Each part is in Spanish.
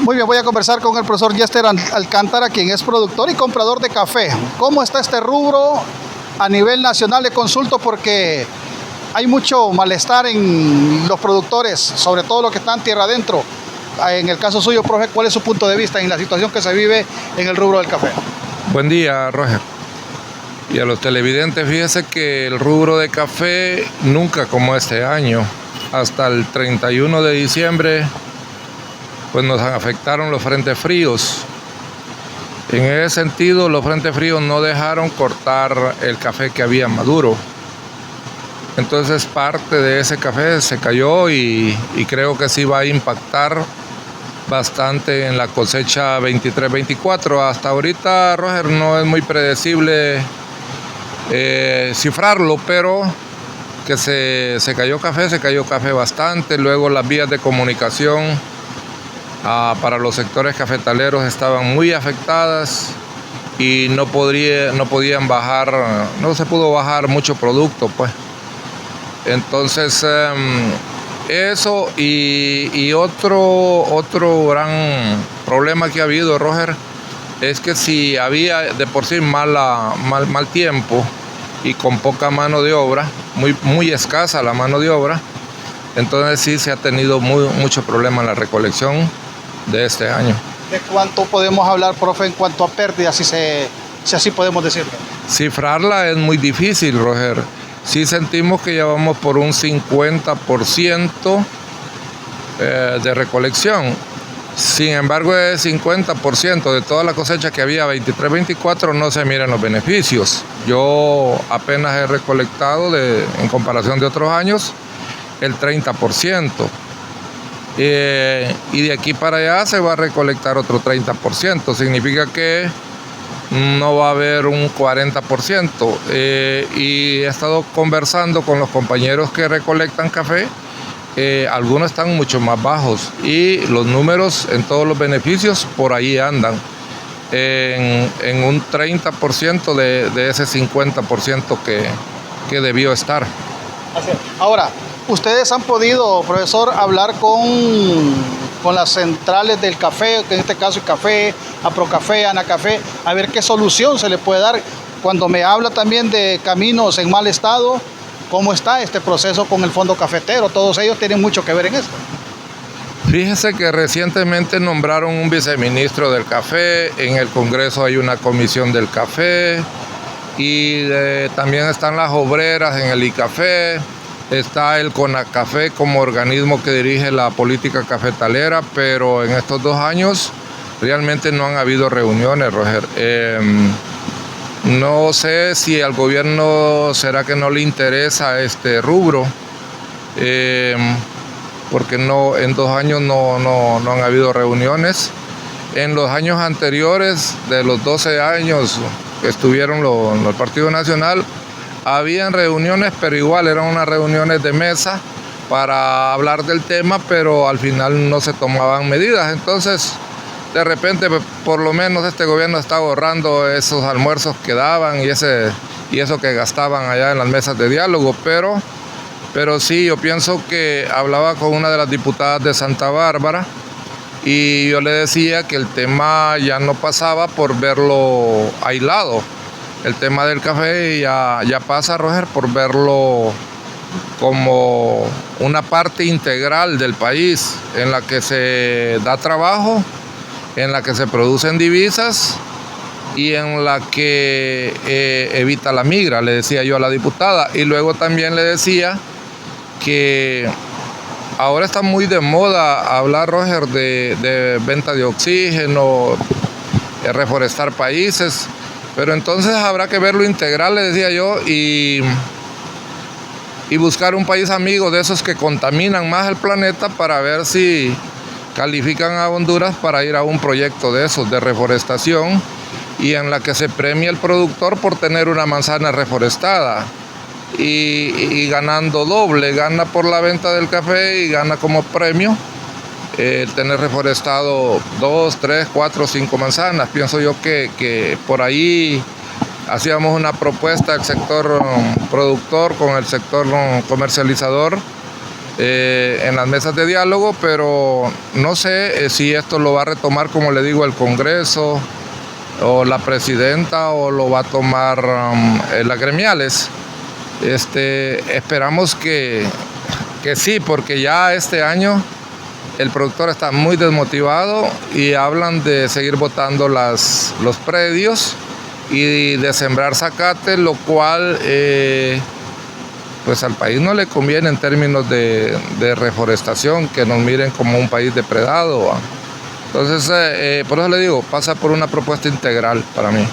Muy bien, voy a conversar con el profesor Yester Alcántara, quien es productor y comprador de café. ¿Cómo está este rubro a nivel nacional? Le consulto porque hay mucho malestar en los productores, sobre todo los que están tierra adentro. En el caso suyo, profe, ¿cuál es su punto de vista en la situación que se vive en el rubro del café? Buen día, Roger. Y a los televidentes, fíjese que el rubro de café nunca como este año, hasta el 31 de diciembre, pues nos afectaron los frentes fríos. En ese sentido, los frentes fríos no dejaron cortar el café que había maduro. Entonces parte de ese café se cayó y creo que sí va a impactar bastante en la cosecha 23-24. Hasta ahorita, Roger, no es muy predecible cifrarlo, pero que se cayó café bastante. Luego las vías de comunicación para los sectores cafetaleros estaban muy afectadas y no podían bajar, no se pudo bajar mucho producto, pues. Entonces, eso y otro gran problema que ha habido, Roger, es que si había de por sí mal tiempo y con poca mano de obra, muy escasa la mano de obra, entonces sí se ha tenido mucho problema en la recolección de este año. ¿De cuánto podemos hablar, profe, en cuanto a pérdidas, si así podemos decirlo? Cifrarla es muy difícil, Roger. Sí sentimos que ya vamos por un 50% de recolección. Sin embargo, el 50% de toda la cosecha que había 23-24 no se miran los beneficios. Yo apenas he recolectado, en comparación de otros años, el 30%. Y de aquí para allá se va a recolectar otro 30%. Significa que no va a haber un 40%. Y he estado conversando con los compañeros que recolectan café. Algunos están mucho más bajos y los números en todos los beneficios por ahí andan en un 30% de ese 50% que debió estar. Así es. Ahora, ¿ustedes han podido, profesor, hablar con las centrales del café, que en este caso Café, Aprocafé, Anacafé, a ver qué solución se le puede dar? Cuando me habla también de caminos en mal estado, ¿cómo está este proceso con el fondo cafetero? Todos ellos tienen mucho que ver en esto. Fíjese que recientemente nombraron un viceministro del café, en el Congreso hay una comisión del café y también están las obreras en el ICAFé, está el CONACAFé como organismo que dirige la política cafetalera, pero en estos 2 años realmente no han habido reuniones, Roger. No sé si al gobierno será que no le interesa este rubro, porque en 2 años no han habido reuniones. En los años anteriores, de los 12 años que estuvieron el Partido Nacional, habían reuniones, pero igual eran unas reuniones de mesa para hablar del tema, pero al final no se tomaban medidas. Entonces, de repente, por lo menos este gobierno está ahorrando esos almuerzos que daban y eso que gastaban allá en las mesas de diálogo, pero sí, yo pienso que hablaba con una de las diputadas de Santa Bárbara y yo le decía que el tema ya no pasaba por verlo aislado. El tema del café ya pasa, Roger, por verlo como una parte integral del país en la que se da trabajo, en la que se producen divisas y en la que evita la migra, le decía yo a la diputada. Y luego también le decía que ahora está muy de moda hablar, Roger, de venta de oxígeno, reforestar países, pero entonces habrá que verlo integral, le decía yo, y buscar un país amigo de esos que contaminan más el planeta para ver si califican a Honduras para ir a un proyecto de esos, de reforestación, y en la que se premia el productor por tener una manzana reforestada y ganando doble, gana por la venta del café y gana como premio tener reforestado 2, 3, 4, 5 manzanas. Pienso yo que por ahí hacíamos una propuesta al sector productor con el sector comercializador en las mesas de diálogo, pero no sé si esto lo va a retomar, como le digo, el Congreso o la presidenta, o lo va a tomar las gremiales. Esperamos que sí, porque ya este año el productor está muy desmotivado y hablan de seguir botando los predios y de sembrar zacate, lo cual pues al país no le conviene en términos de reforestación, que nos miren como un país depredado, ¿va? Entonces, por eso le digo, pasa por una propuesta integral para mí.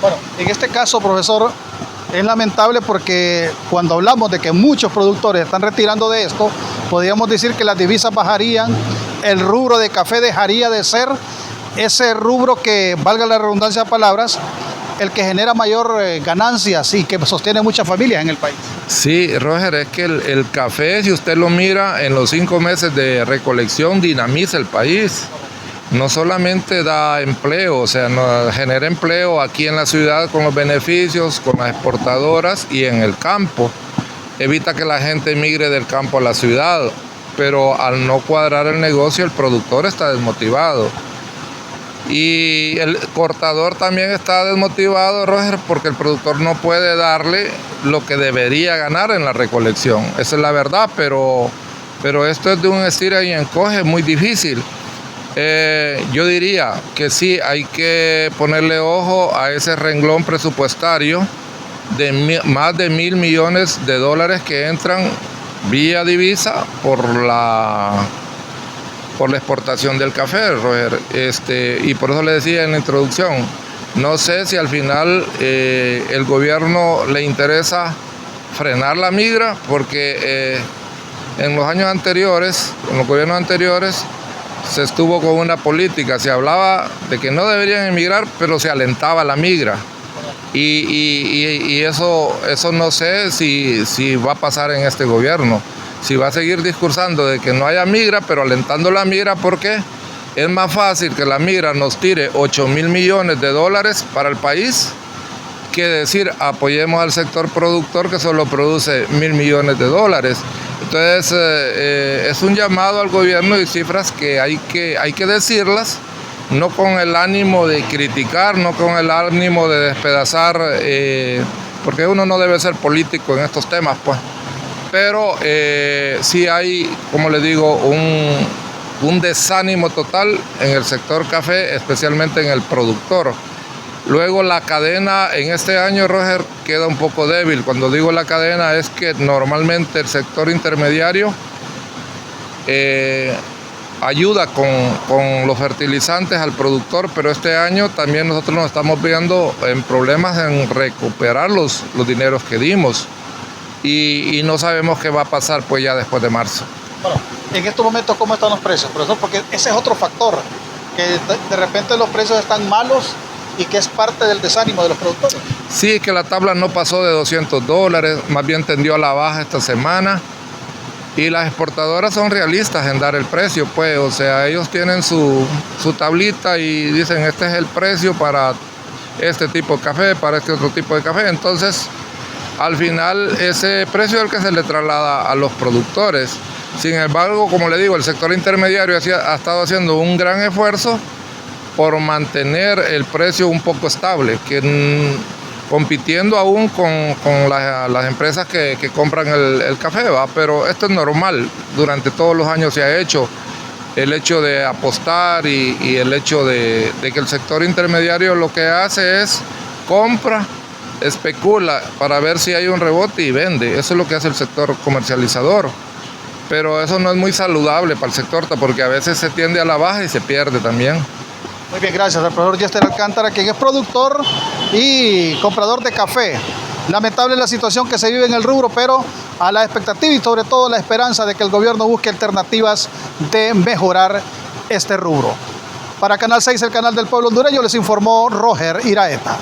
Bueno, en este caso, profesor, es lamentable porque cuando hablamos de que muchos productores están retirando de esto, podríamos decir que las divisas bajarían, el rubro de café dejaría de ser ese rubro que, valga la redundancia de palabras, el que genera mayor ganancias y que sostiene muchas familias en el país. Sí, Roger, es que el café, si usted lo mira, en los 5 meses de recolección dinamiza el país. No solamente da empleo, o sea, genera empleo aquí en la ciudad con los beneficios, con las exportadoras y en el campo. Evita que la gente migre del campo a la ciudad, pero al no cuadrar el negocio, el productor está desmotivado. Y el cortador también está desmotivado, Roger, porque el productor no puede darle lo que debería ganar en la recolección. Esa es la verdad, pero esto es de un estira y encoge muy difícil. Yo diría que sí, hay que ponerle ojo a ese renglón presupuestario de más de $1.000 millones que entran vía divisa por la exportación del café, Roger. Y por eso le decía en la introducción, no sé si al final el gobierno le interesa frenar la migra, porque en los años anteriores, en los gobiernos anteriores, se estuvo con una política, se hablaba de que no deberían emigrar, pero se alentaba la migra. Y eso no sé si va a pasar en este gobierno. Si va a seguir discursando de que no haya migra, pero alentando la migra, porque es más fácil que la migra nos tire $8.000 millones para el país, que decir apoyemos al sector productor que solo produce $1.000 millones. Entonces es un llamado al gobierno y cifras que hay que decirlas, no con el ánimo de criticar, no con el ánimo de despedazar, porque uno no debe ser político en estos temas, pues. Pero sí hay, como le digo, un desánimo total en el sector café, especialmente en el productor. Luego la cadena en este año, Roger, queda un poco débil. Cuando digo la cadena es que normalmente el sector intermediario ayuda con los fertilizantes al productor, pero este año también nosotros nos estamos viendo en problemas en recuperar los dineros que dimos y no sabemos qué va a pasar pues ya después de marzo. Bueno, en estos momentos, ¿cómo están los precios, profesor? Porque ese es otro factor, que de repente los precios están malos y que es parte del desánimo de los productores. Sí, que la tabla no pasó de $200, más bien tendió a la baja esta semana. Y las exportadoras son realistas en dar el precio, pues, o sea, ellos tienen su tablita y dicen este es el precio para este tipo de café, para este otro tipo de café. Entonces, al final, ese precio es el que se le traslada a los productores. Sin embargo, como le digo, el sector intermediario ha estado haciendo un gran esfuerzo por mantener el precio un poco estable, compitiendo aún con las empresas que compran el café, ¿va? Pero esto es normal, durante todos los años se ha hecho. El hecho de apostar y el hecho de que el sector intermediario lo que hace es compra, especula para ver si hay un rebote y vende. Eso es lo que hace el sector comercializador. Pero eso no es muy saludable para el sector, porque a veces se tiende a la baja y se pierde también. Muy bien, gracias al profesor Yester Alcántara, quien es productor y comprador de café. Lamentable la situación que se vive en el rubro, pero a la expectativa y sobre todo la esperanza de que el gobierno busque alternativas de mejorar este rubro. Para Canal 6, el canal del pueblo hondureño, les informó Roger Iraeta.